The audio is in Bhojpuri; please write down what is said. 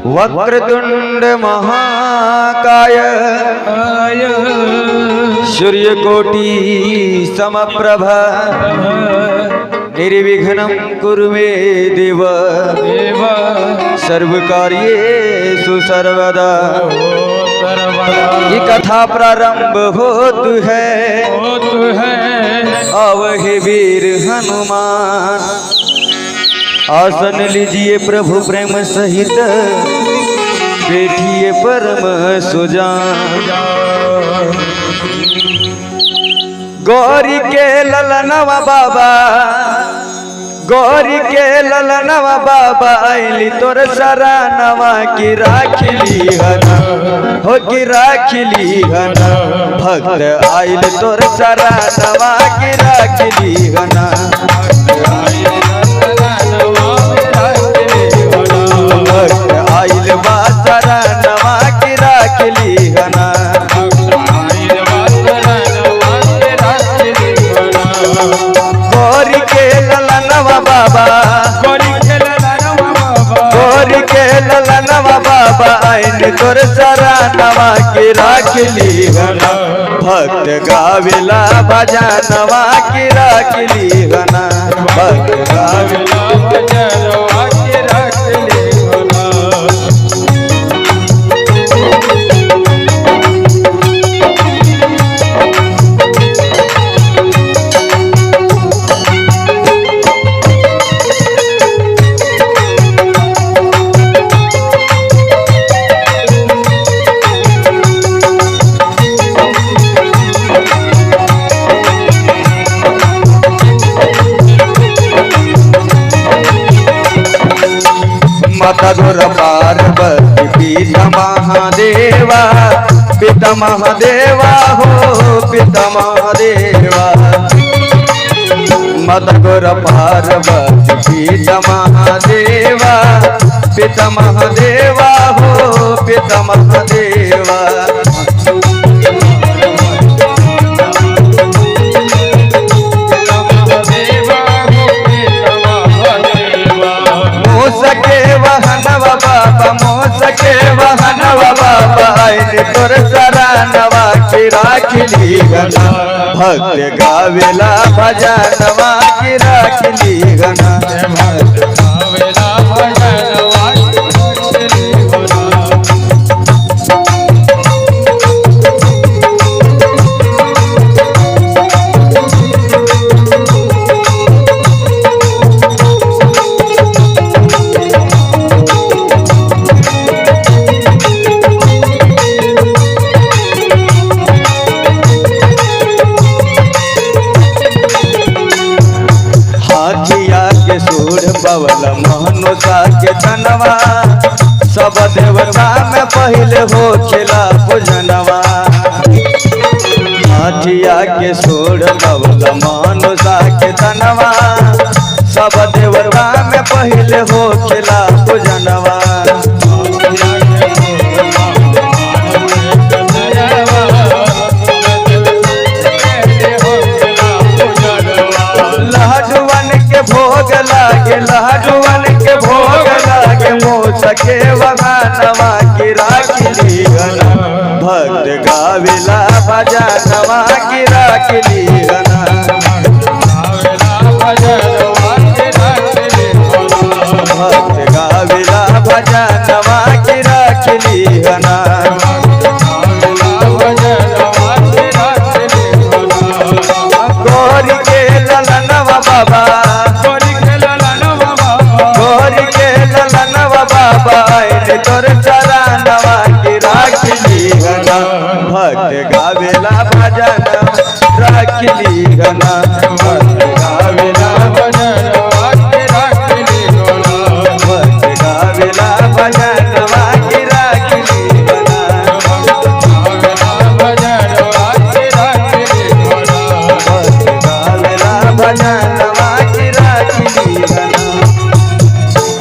वक्रतुंड महाकाय सूर्यकोटि समप्रभा निर्विघ्नं कुरु मे देव सर्वकार्येषु सर्वदा। ये कथा प्रारंभ होतु है आवहे वीर हनुमान। आसन लीजिए प्रभु प्रेम सहित बैठिए परम सुजान। गौरी के ललनवा बाबा गौरी के ललनवा बाबा आइली तोर सरानवा की राखिली हना हो की राखिली हना। भक्त आइल तोर सरानवा की राखिली हना। भक्त आइल बा सरानवा की राखिली हना। गौरी के ललनवा बाबा गौरी के ललनवा बाबा आइन तोर सरानवा की राखिली हना। भक्त गावेला भजनवा की राखिली हना। भक्त गावेला भजनवा की राखिली हना। माता गुर पार्वती पिता महादेवा पिता महादेवा हो पिता महादेवा। माता गुर पार्वती पिता महादेवा पिता महादेवा हो पिता महादेवा। मोसके वहनवा बाबा मोसके वहनवा बाबा आइन तोर सरानवा की राखिली हना। भक्त गावेला भजनवा की राखिली हना। भक्त गावेला भजनवा की राखिली हना। पवल मनुषा के तनवा सब देवता में पहले हो खेला पूजनवा। हाथिया के सोड़ पवल मनुषा के तनवा सब देवता में पहले हो खेला पूजनवा। लहडुवन के भोग लागे लहडुवन के भोग लागे मोसके वहनवा की राखिली हना। भक्त गावेला भजनवा की राखिली हना।